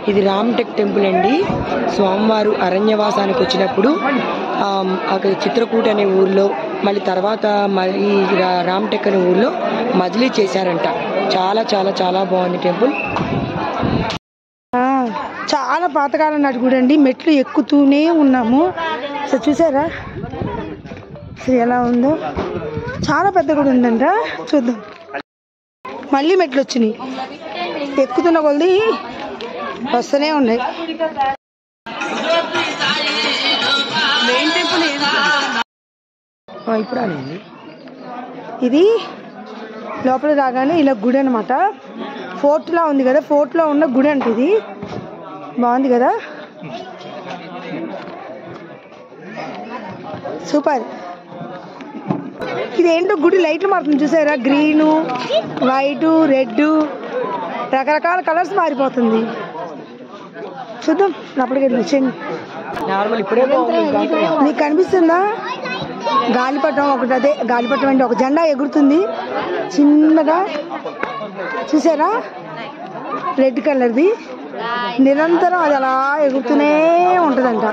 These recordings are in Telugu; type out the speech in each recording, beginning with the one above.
ఇది రామ్టెక్ టెంపుల్ అండి. స్వామివారు అరణ్యవాసానికి వచ్చినప్పుడు అక్కడ చిత్రకూట అనే ఊర్లో, మళ్ళీ తర్వాత మళ్ళీ రామ్టెక్ అనే ఊర్లో మజిలీ చేశారంట. చాలా చాలా చాలా బాగుంది టెంపుల్. చాలా పాతకాలం నాటి గుడి అండి. మెట్లు ఎక్కుతూనే ఉన్నాము. సో చూసారా అసలు ఎలా ఉందో. చాలా పెద్ద గుడి ఉందంట. చూద్దాం. మళ్ళీ మెట్లు వచ్చినాయి. ఎక్కుతున్న కొద్ది వస్తూనే ఉన్నాయి. ఇప్పుడు అనేది ఇది లోపల రాగానే ఇలా గుడి అనమాట. ఫోర్ట్ లా ఉంది కదా, ఫోర్ట్ లో ఉన్న గుడి అంటే ఇది. బాగుంది కదా, సూపర్. ఇదేంటో గుడి లైట్లు మారుతుంది చూసారా, గ్రీను, వైటు, రెడ్, రకరకాల కలర్స్ మారిపోతుంది. చూద్దాం లోపలికి వచ్చేయండి. మీకు కనిపిస్తుందా గాలిపటం ఒకటి? అదే గాలిపటం అంటే ఒక జెండా ఎగురుతుంది చిన్నగా, చూసారా, రెడ్ కలర్ది. నిరంతరం అది అలా ఎగురుతూనే ఉంటుందంట.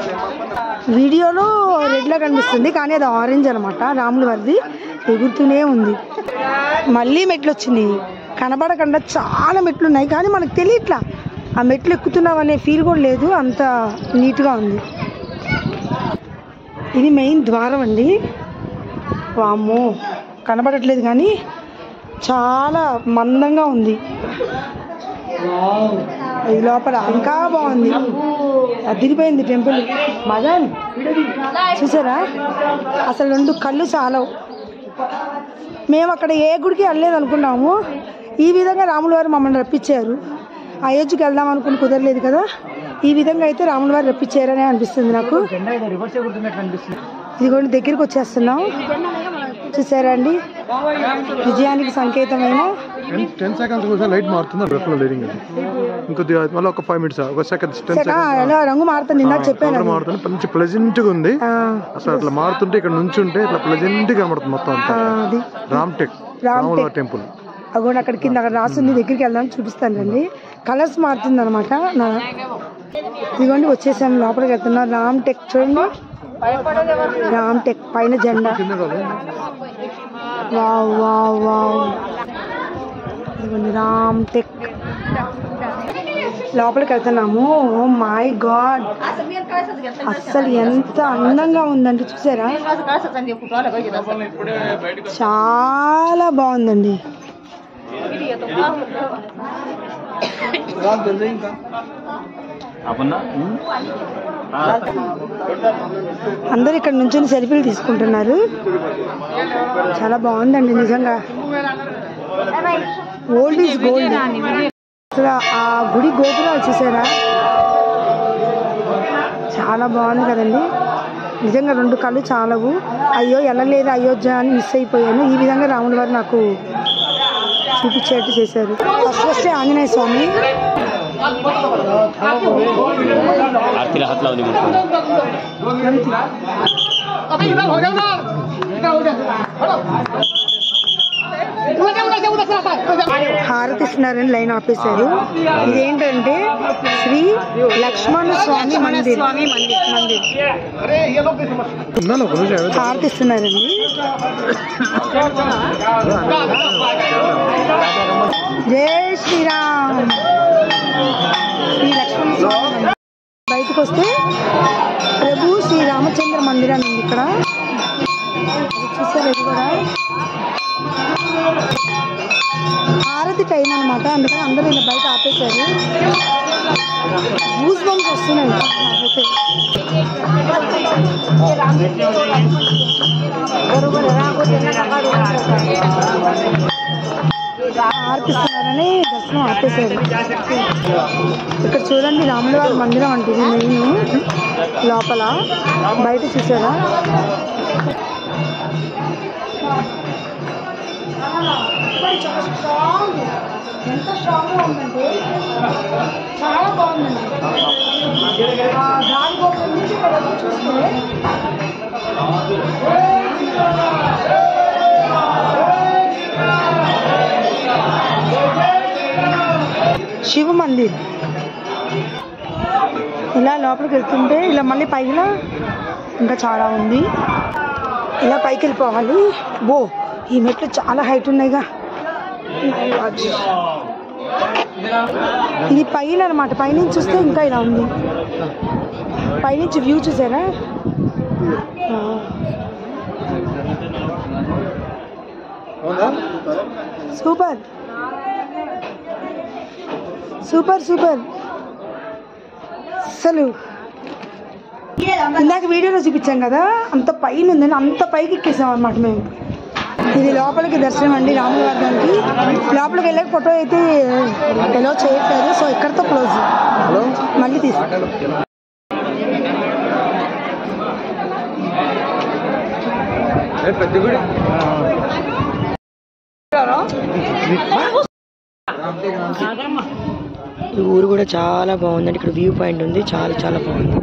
వీడియోలో రెడ్లా కనిపిస్తుంది కానీ అది ఆరెంజ్ అనమాట. రాముల వారిది ఎగురుతూనే ఉంది. మళ్ళీ మెట్లు వచ్చినాయి. కనబడకుండా చాలా మెట్లు ఉన్నాయి కానీ మనకు తెలియట్లా ఆ మెట్లు ఎక్కుతున్నాం అనే ఫీల్ కూడా లేదు. అంత నీట్గా ఉంది. ఇది మెయిన్ ద్వారం అండి. వామ్మో కనబడట్లేదు కానీ చాలా మందంగా ఉంది. ఇది లోపల ఇంకా బాగుంది. అదిరిపోయింది టెంపుల్. మదన్ చూసారా అసలు 2 కళ్ళు చాలవు. మేము అక్కడ ఏ గుడికి వెళ్ళలేదు అనుకున్నాము. ఈ విధంగా రాముల వారు మమ్మల్ని రప్పించారు. అయోధ్యకి వెళ్దాం అనుకుని కుదరలేదు కదా, ఈ విధంగా అయితే రాముల వారు రప్పించారనే అనిపిస్తుంది నాకు. ఇదిగోండి దగ్గరికి వచ్చేస్తున్నాం. చూసారా అండి, విజయానికి సంకేతమైన 10 seconds లైట్ మారుతుంది. ఒక 5 minutes ఒక సెకండ్ రంగు మారుతుంది. ఇందాక చెప్పాను మారుతుంది. మంచి ప్లెజెంట్ గా ఉంది అసలు. అట్లా మారుతుంటే ఇక్కడ నుంచి ఉంటే ఇట్లా ప్లెజెంట్ గా కనబడుతుంది మొత్తం అంతా. రామ్టెక్ టెంపుల్ అగోండి అక్కడ కింద అక్కడ రాస్తుంది. దగ్గరికి వెళ్దాం చూపిస్తాను రండి. కలర్స్ మారుతుంది అనమాట. ఇదిగోండి వచ్చేసాను, లోపలికి వెళ్తున్నాం. రామ్టెక్ చూడండి, రామ్టెక్ పైన జెండా. Wow wow wow. ఇదిగోండి రామ్టెక్. లోపలికి వెళ్తున్నాము. ఓ మై గాడ్, అస్సలు ఎంత అందంగా ఉందండి. చూసారా చాలా బాగుందండి. అందరు ఇక్కడ నుంచి సెల్ఫీలు తీసుకుంటున్నారు. చాలా బాగుందండి నిజంగా. Old is gold. అసలు ఆ గుడి గోపురాలు చూసారా, చాలా బాగుంది కదండి. నిజంగా 2 కళ్ళు చాలవు. అయ్యో వెళ్ళలేదు అయోధ్య అని మిస్ అయిపోయాను. ఈ విధంగా రాముల వారు నాకు చూపించేట్టు చేశారు. ఫస్ట్ ఆంజనేయ స్వామి. హారతి ఇస్తున్నారని లైన్ ఆపేశారు. ఇదేంటంటే శ్రీ లక్ష్మణ స్వామి మందిర్. హారతి ఇస్తున్నారండి. జై శ్రీరామ్. శ్రీ లక్ష్మణ స్వామి. బయటకు వస్తే ప్రభు శ్రీ రామచంద్ర మందిరాన్ని ఉంది ఇక్కడ. చూసారు ఇది కూడా హారతి టైం అనమాట. అందుకని అందరూ ఇలా బయట ఆపేశారు. గూస్ బంప్స్ వస్తున్నాయి నాకైతే. ఆర్పిస్తున్నారని దర్శనం ఆపేశారు. ఇక్కడ చూడండి రాముల వారి మందిరం అంటే మెయిన్. లోపల బయట చూసారా ఎంత స్ట్రాంగ్గా ఉందంటే చాలా బాగుందండి. గాలి గోపురం నుంచి ఇక్కడ చూస్తే శివ మందిర్. ఇలా లోపలికి వెళ్తుంటే ఇలా మళ్ళీ పైన ఇంకా చాలా ఉంది. ఇలా పైకి వెళ్ళిపోవాలి. బో ఈ మెట్లు చాలా హైట్ ఉన్నాయిగా. ఇది పైన అనమాట. పైనుంచి చూస్తే ఇంకా ఇలా ఉంది. పైనుంచి వ్యూ చూసారా? Super super super. అసలు ఇందాక వీడియోలో చూపించాం కదా, అంత పైన ఉందని అంత పైకి ఎక్కేసాం అనమాట మేము. ఇది లోపలికి దర్శనం అండి రాముల వారికి. లోపలికి వెళ్ళక ఫోటో అయితే ఎలో చేయట్లేదు, సో ఇక్కడతో క్లోజ్. మళ్ళీ తీసుకుంటాం. ఈ ఊరు కూడా చాలా బాగుందండి. ఇక్కడ వ్యూ పాయింట్ ఉంది, చాలా చాలా బాగుంది.